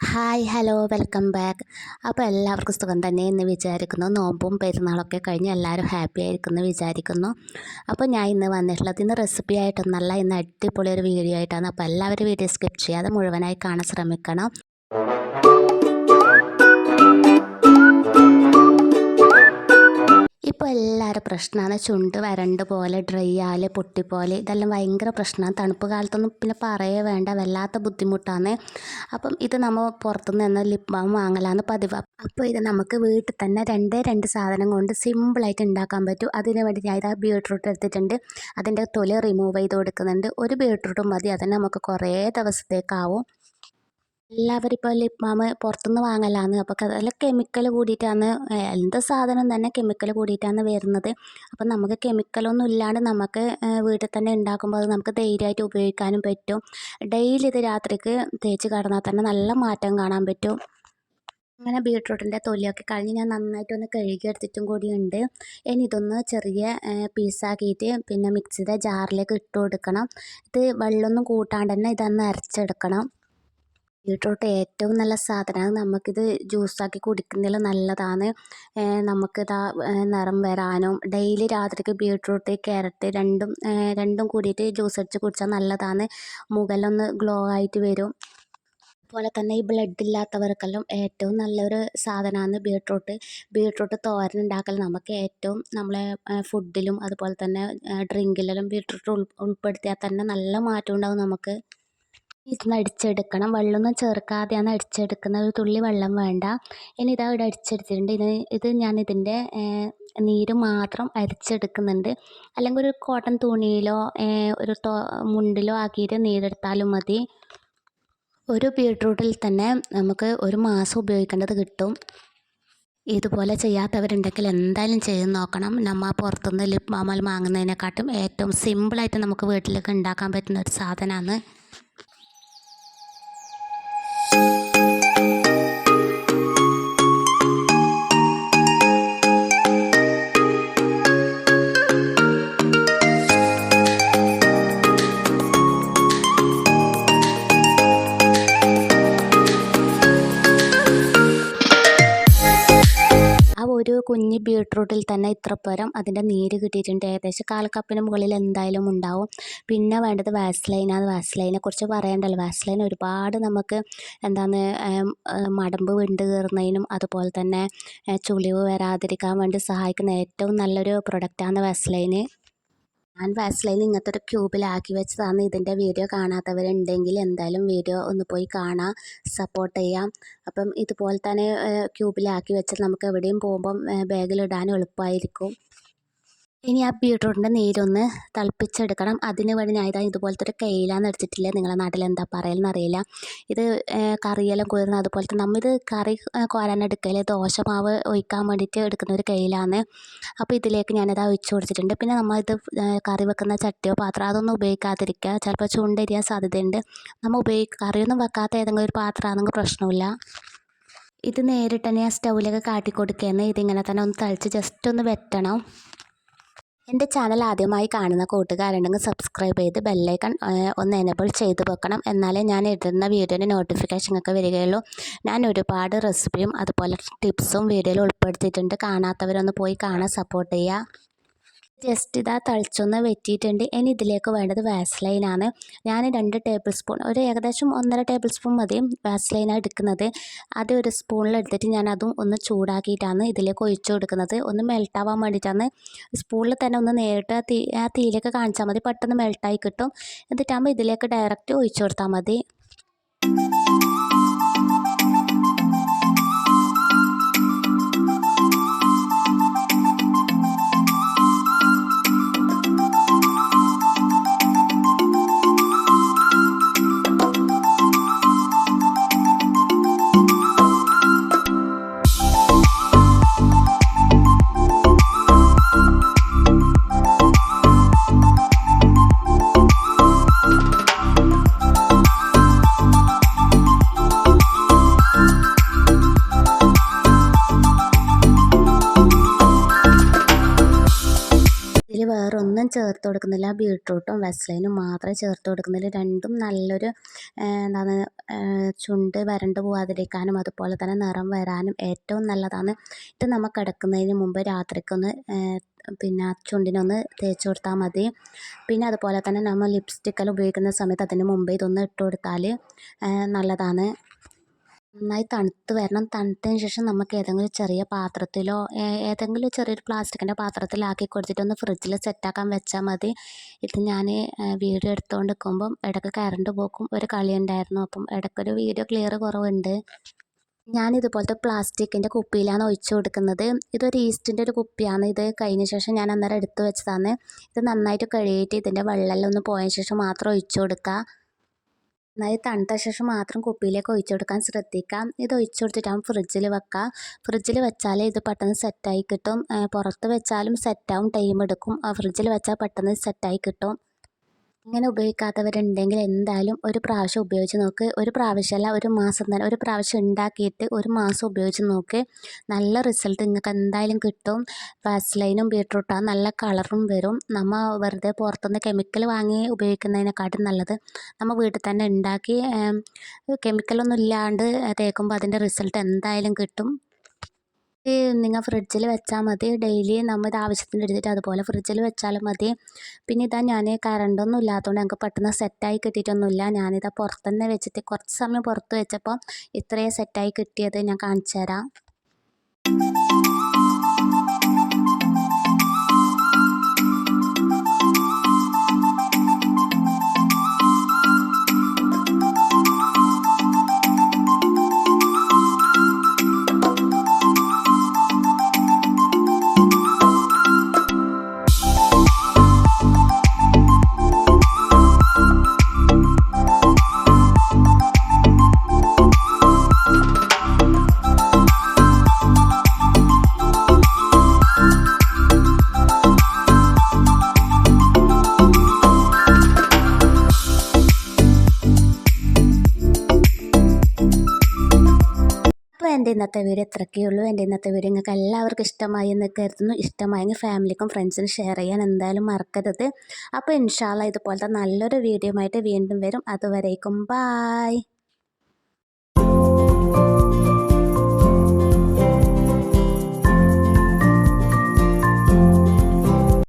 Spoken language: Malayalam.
Hi hello welcome back. അപ്പോൾ എല്ലാവർക്കും സുഖം തന്നെ എന്ന് വിചാരിക്കുന്നു. നോമ്പും പെരുന്നാളൊക്കെ കഴിഞ്ഞ് എല്ലാവരും ഹാപ്പി ആയിരിക്കുന്നു വിചാരിക്കുന്നു. അപ്പോൾ ഞാൻ ഇന്ന് വന്നിട്ടുള്ളത് ഇന്ന് റെസിപ്പി ആയിട്ടൊന്നല്ല, ഇന്ന് അടിപൊളി ഒരു വീഡിയോ ആയിട്ടാണ്. അപ്പോൾ എല്ലാവരും വീഡിയോ സ്കിപ്പ് ചെയ്യാതെ മുഴുവനായി കാണാൻ ശ്രമിക്കണം. ഇപ്പോൾ എല്ലാവരും പ്രശ്നമാണ് ചുണ്ട് വരണ്ട് പോലെ, ഡ്രൈ ആല്, പൊട്ടിപ്പോലെ, ഇതെല്ലാം ഭയങ്കര പ്രശ്നമാണ്. തണുപ്പ് കാലത്തൊന്നും പിന്നെ പറയേ വേണ്ട, വല്ലാത്ത ബുദ്ധിമുട്ടാണ്. അപ്പം ഇത് നമ്മൾ പുറത്തുനിന്ന് തന്നെ ലിപ് ബാം വാങ്ങലാണ് പതിവ്. അപ്പോൾ ഇത് നമുക്ക് വീട്ടിൽ തന്നെ രണ്ട് സാധനം കൊണ്ട് സിമ്പിളായിട്ട് ഉണ്ടാക്കാൻ പറ്റും. അതിന് വേണ്ടി ഞാൻ ഇതാ ബീട്രൂട്ട് എടുത്തിട്ടുണ്ട്. അതിൻ്റെ തൊലി റിമൂവ് ചെയ്ത് കൊടുക്കുന്നുണ്ട്. ഒരു ബീട്രൂട്ടും മതി, അതിന് നമുക്ക് കുറേ ദിവസത്തേക്കാവും. എല്ലാവരും ഇപ്പോൾ ലിപ് ബാം പുറത്തുനിന്ന് വാങ്ങലാണ്. അപ്പോൾ അതെല്ലാം കെമിക്കൽ കൂടിയിട്ടാണ്, എന്ത് സാധനം തന്നെ കെമിക്കൽ കൂടിയിട്ടാണ് വരുന്നത്. അപ്പം നമുക്ക് കെമിക്കലൊന്നും ഇല്ലാണ്ട് നമുക്ക് വീട്ടിൽ തന്നെ ഉണ്ടാക്കുമ്പോൾ അത് നമുക്ക് ധൈര്യമായിട്ട് ഉപയോഗിക്കാനും പറ്റും. ഡെയിലി ഇത് രാത്രിക്ക് തേച്ച് കിടന്നാൽ തന്നെ നല്ല മാറ്റം കാണാൻ പറ്റും. അങ്ങനെ ബീട്രൂട്ടിൻ്റെ തൊലിയൊക്കെ കഴിഞ്ഞ് ഞാൻ നന്നായിട്ടൊന്ന് കഴുകി എടുത്തിട്ടും കൂടിയുണ്ട്. ഇനി ഇതൊന്ന് ചെറിയ പീസാക്കിയിട്ട് പിന്നെ മിക്സിയുടെ ജാറിലേക്ക് ഇട്ട് കൊടുക്കണം. ഇത് വെള്ളമൊന്നും കൂട്ടാണ്ട് തന്നെ ഇതൊന്ന് അരച്ചെടുക്കണം. ബീട്രൂട്ട് ഏറ്റവും നല്ല സാധനമാണ്. നമുക്കിത് ജ്യൂസാക്കി കുടിക്കുന്നതിൽ നല്ലതാണ്. നമുക്കിതാ നിറം വരാനും ഡെയിലി രാത്രിക്ക് ബീട്രൂട്ട് ക്യാരറ്റ് രണ്ടും കൂടിയിട്ട് ജ്യൂസ് അടിച്ച് കുടിച്ചാൽ നല്ലതാണ്. മുഖലൊന്ന് ഗ്ലോ ആയിട്ട് വരും. അതുപോലെ തന്നെ ഈ ബ്ലഡ് ഇല്ലാത്തവർക്കെല്ലാം ഏറ്റവും നല്ലൊരു സാധനമാണ് ബീട്രൂട്ട് തോരൻ ഉണ്ടാക്കൽ നമുക്ക് ഏറ്റവും നമ്മളെ ഫുഡിലും അതുപോലെ തന്നെ ഡ്രിങ്കിലെല്ലാം ബീട്രൂട്ട് ഉൾപ്പെടുത്തിയാൽ തന്നെ നല്ല മാറ്റം ഉണ്ടാകും നമുക്ക്. ഇതൊന്ന് അടിച്ചെടുക്കണം. വെള്ളമൊന്നും ചേർക്കാതെയാണ് അടിച്ചെടുക്കുന്നത്. ഒരു തുള്ളി വെള്ളം വേണ്ട. ഇനി ഇതാ ഇവിടെ അടിച്ചെടുത്തിട്ടുണ്ട്. ഇത് ഞാനിതിൻ്റെ നീര് മാത്രം അരിച്ചെടുക്കുന്നുണ്ട്. അല്ലെങ്കിൽ ഒരു കോട്ടൺ തുണിയിലോ ഒരു മുണ്ടിലോ ആക്കിയിട്ട് നീരെടുത്താലും മതി. ഒരു ബീട്രൂട്ടിൽ തന്നെ നമുക്ക് ഒരു മാസം ഉപയോഗിക്കേണ്ടത് കിട്ടും. ഇതുപോലെ ചെയ്യാത്തവരുണ്ടെങ്കിൽ എന്തായാലും ചെയ്ത് നോക്കണം. നമ്മൾ പുറത്തുനിന്ന് ലിപ് ബാം വാങ്ങുന്നതിനെക്കാട്ടും ഏറ്റവും സിമ്പിളായിട്ട് നമുക്ക് വീട്ടിലേക്ക് ഉണ്ടാക്കാൻ പറ്റുന്ന ഒരു സാധനമാണ്. ഒരു കുഞ്ഞ് ബീട്രൂട്ടിൽ തന്നെ ഇത്ര പരം അതിൻ്റെ നീര് കിട്ടിയിട്ടുണ്ട്. ഏകദേശം 1/4 കപ്പിന് മുകളിൽ എന്തായാലും ഉണ്ടാവും. പിന്നെ വേണ്ടത് വാസ്ലൈനാണ്. വാസ്ലൈനെ കുറിച്ച് പറയണ്ടല്ലോ. വാസ്ലൈൻ ഒരുപാട് നമുക്ക് മടമ്പ് വിണ്ട് കയറുന്നതിനും അതുപോലെ തന്നെ ചുളിവ് വരാതിരിക്കാൻ വേണ്ടി സഹായിക്കുന്ന ഏറ്റവും നല്ലൊരു പ്രൊഡക്റ്റാണ് വാസ്ലൈന്. ഞാൻ വാസ്ലൈൻ ഇങ്ങനത്തെ ഒരു ക്യൂബിലാക്കി വെച്ചതാണ്. ഇതിൻ്റെ വീഡിയോ കാണാത്തവരുണ്ടെങ്കിൽ എന്തായാലും വീഡിയോ ഒന്ന് പോയി കാണാം, സപ്പോർട്ട് ചെയ്യാം. അപ്പം ഇതുപോലെ തന്നെ ക്യൂബിലാക്കി വെച്ചാൽ നമുക്ക് എവിടെയും പോകുമ്പം ബാഗിലിടാനും എളുപ്പമായിരിക്കും. ഇനി ആ ബീട്രൂട്ടിൻ്റെ നീരൊന്ന് തിളപ്പിച്ചെടുക്കണം. അതിന് വേണ്ടി ഞാൻ ഇതുപോലത്തെ ഒരു കെയിലാണ് എടുത്തിട്ടില്ല. നിങ്ങളുടെ നാട്ടിൽ എന്താ പറയലെന്ന് അറിയില്ല. ഇത് കറിയെല്ലാം കോരുന്ന അതുപോലത്തെ നമ്മിത് കറി കോരാൻ എടുക്കൽ ദോശമാവ് ഒഴിക്കാൻ വേണ്ടിയിട്ട് എടുക്കുന്ന ഒരു കെയിലാണ്. അപ്പോൾ ഇതിലേക്ക് ഞാനിത് ഒഴിച്ച് കൊടുത്തിട്ടുണ്ട്. പിന്നെ നമ്മളിത് കറി വെക്കുന്ന ചട്ടിയോ പാത്രം അതൊന്നും ഉപയോഗിക്കാതിരിക്കുക. ചിലപ്പോൾ ചുണ്ടരിയാൻ സാധ്യതയുണ്ട്. നമ്മൾ കറിയൊന്നും വെക്കാത്ത ഏതെങ്കിലും ഒരു പാത്രമാണെങ്കിൽ പ്രശ്നമില്ല. ഇത് നേരിട്ട് തന്നെ ആ സ്റ്റൗവിലേക്ക് കാട്ടി കൊടുക്കുകയെന്ന് ഇതിങ്ങനെ തന്നെ ഒന്ന് തളിച്ച് ജസ്റ്റ് ഒന്ന് വെട്ടണം. എൻ്റെ ചാനൽ ആദ്യമായി കാണുന്ന കൂട്ടുകാരുണ്ടെങ്കിൽ സബ്സ്ക്രൈബ് ചെയ്ത് ബെല്ലൈക്കൺ ഒന്ന് എനേബിൾ ചെയ്ത് വെക്കണം. എന്നാലേ ഞാൻ ഇടുന്ന വീഡിയോൻ്റെ നോട്ടിഫിക്കേഷൻ ഒക്കെ വരികയുള്ളൂ. ഞാൻ ഒരുപാട് റെസിപ്പിയും അതുപോലെ ടിപ്സും വീഡിയോയിൽ ഉൾപ്പെടുത്തിയിട്ടുണ്ട്. കാണാത്തവരൊന്ന് പോയി കാണാൻ സപ്പോർട്ട് ചെയ്യുക. ജസ്റ്റ് ഇതാ തളിച്ചൊന്ന് വെറ്റിയിട്ടുണ്ട്. ഇനി ഇതിലേക്ക് വേണ്ടത് വാസ്ലൈനാണ്. ഞാൻ 2 ടേബിൾ സ്പൂൺ ഏകദേശം 1.5 ടേബിൾ സ്പൂൺ മതി വാസ്ലൈനാണ് എടുക്കുന്നത്. അത് ഒരു സ്പൂണിലെടുത്തിട്ട് ഞാൻ അതും ഒന്ന് ചൂടാക്കിയിട്ടാണ് ഇതിലേക്ക് ഒഴിച്ചു കൊടുക്കുന്നത്. ഒന്ന് മെൽട്ടാവാൻ വേണ്ടിയിട്ടാണ്. സ്പൂണിൽ തന്നെ ഒന്ന് നേരിട്ട് ആ തീയിലേക്ക് കാണിച്ചാൽ മതി, പെട്ടെന്ന് മെൽട്ടായി കിട്ടും. എന്നിട്ടാകുമ്പോൾ ഇതിലേക്ക് ഡയറക്റ്റ് ഒഴിച്ചു കൊടുത്താൽ മതി. ചേർത്ത് കൊടുക്കുന്നില്ല. ബീട്രൂട്ടും വെസ്ലൈനും മാത്രമേ ചേർത്ത് കൊടുക്കുന്നില്ല. രണ്ടും നല്ലൊരു എന്താണ് ചുണ്ട് വരണ്ട് പോവാതിരിക്കാനും അതുപോലെ തന്നെ നിറം വരാനും ഏറ്റവും നല്ലതാണ്. ഇത് നമ്മൾ കിടക്കുന്നതിന് മുമ്പ് രാത്രിക്കൊന്ന് പിന്നെ ചുണ്ടിനൊന്ന് തേച്ച് കൊടുത്താൽ മതി. പിന്നെ അതുപോലെ തന്നെ നമ്മൾ ലിപ്സ്റ്റിക്കെല്ലാം ഉപയോഗിക്കുന്ന സമയത്ത് അതിന് മുമ്പേ ഇതൊന്ന് ഇട്ട് കൊടുത്താൽ നല്ലതാണ്. നന്നായി തണുത്ത് വരണം. തണുത്തതിന് ശേഷം നമുക്ക് ഏതെങ്കിലും ചെറിയ പാത്രത്തിലോ ഏതെങ്കിലും ചെറിയൊരു പ്ലാസ്റ്റിക്കിൻ്റെ പാത്രത്തിലാക്കി കൊടുത്തിട്ടൊന്ന് ഫ്രിഡ്ജിൽ സെറ്റാക്കാൻ വെച്ചാൽ മതി. ഇത് ഞാൻ വീഡിയോ എടുത്തുകൊണ്ട് നിൽക്കുമ്പം ഇടയ്ക്ക് കറണ്ട് പോക്കും ഒരു കളി ഉണ്ടായിരുന്നു. അപ്പം ഇടയ്ക്കൊരു വീഡിയോ ക്ലിയർ കുറവുണ്ട്. ഞാനിതുപോലത്തെ പ്ലാസ്റ്റിക്കിൻ്റെ കുപ്പിയിലാണ് ഒഴിച്ച് കൊടുക്കുന്നത്. ഇതൊരു ഈസ്റ്റിൻ്റെ ഒരു കുപ്പിയാണ്. ഇത് കഴിഞ്ഞ ശേഷം ഞാൻ അന്നേരം എടുത്ത് വെച്ചതാണ്. ഇത് നന്നായിട്ട് കഴുകിയിട്ട് ഇതിൻ്റെ വെള്ളമെല്ലാം ഒന്ന് പോയതിന് ശേഷം മാത്രം ഒഴിച്ച് കൊടുക്കുക. നന്നായി തണുത്ത ശേഷം മാത്രം കുപ്പിയിലേക്ക് ഒഴിച്ചു കൊടുക്കാൻ ശ്രദ്ധിക്കാം. ഇത് ഒഴിച്ചു കൊടുത്തിട്ടാകുമ്പോൾ ഫ്രിഡ്ജിൽ വെക്കുക. ഫ്രിഡ്ജിൽ വെച്ചാൽ ഇത് പെട്ടെന്ന് സെറ്റായി കിട്ടും. പുറത്ത് വെച്ചാലും സെറ്റാവും, ടൈം എടുക്കും. ഫ്രിഡ്ജിൽ വെച്ചാൽ പെട്ടെന്ന് സെറ്റായി കിട്ടും. ഇങ്ങനെ ഉപയോഗിക്കാത്തവരുണ്ടെങ്കിൽ എന്തായാലും ഒരു പ്രാവശ്യം ഉപയോഗിച്ച് നോക്ക്. ഒരു പ്രാവശ്യമല്ല, ഒരു മാസം തന്നെ ഒരു പ്രാവശ്യം ഉണ്ടാക്കിയിട്ട് ഒരു മാസം ഉപയോഗിച്ച് നോക്ക്. നല്ല റിസൾട്ട് നിങ്ങൾക്ക് എന്തായാലും കിട്ടും. വാസ്ലൈനും ബീട്രൂട്ടാണ്, നല്ല കളറും വരും. നമ്മൾ വെറുതെ പുറത്തുനിന്ന് കെമിക്കൽ വാങ്ങി ഉപയോഗിക്കുന്നതിനെക്കാട്ടും നല്ലത് നമ്മൾ വീട്ടിൽ തന്നെ ഉണ്ടാക്കി കെമിക്കലൊന്നും ഇല്ലാണ്ട് തേക്കുമ്പോൾ അതിൻ്റെ റിസൾട്ട് എന്തായാലും കിട്ടും. നിങ്ങൾ ഫ്രിഡ്ജിൽ വെച്ചാൽ മതി. ഡെയിലി നമ്മൾ ഇത് ആവശ്യത്തിന് എടുത്തിട്ട് അതുപോലെ ഫ്രിഡ്ജിൽ വെച്ചാലും മതി. പിന്നെ ഇതാ ഞാൻ കറണ്ടൊന്നും ഇല്ലാത്തതുകൊണ്ട് ഞങ്ങൾക്ക് പെട്ടെന്ന് സെറ്റായി കിട്ടിയിട്ടൊന്നുമില്ല. ഞാനിതാ പുറത്ത് തന്നെ വെച്ചിട്ട് കുറച്ച് സമയം പുറത്ത് വെച്ചപ്പോൾ ഇത്രയും സെറ്റായി കിട്ടിയത് ഞാൻ കാണിച്ചു തരാം. അപ്പോൾ എൻ്റെ ഇന്നത്തെ വീഡിയോ ഇത്രയൊക്കെ ഉള്ളൂ. എൻ്റെ ഇന്നത്തെ വീഡിയോ നിങ്ങൾക്ക് എല്ലാവർക്കും ഇഷ്ടമായി എന്ന് കരുതുന്നു. ഇഷ്ടമായെങ്കിൽ ഫാമിലിക്കും ഫ്രണ്ട്സിനും ഷെയർ ചെയ്യാൻ എന്തായാലും മറക്കരുത്. അപ്പോൾ ഇൻഷാ അല്ലാ ഇതുപോലത്തെ നല്ലൊരു വീഡിയോ ആയിട്ട് വീണ്ടും വരും. അതുവരേക്കും ബായ്.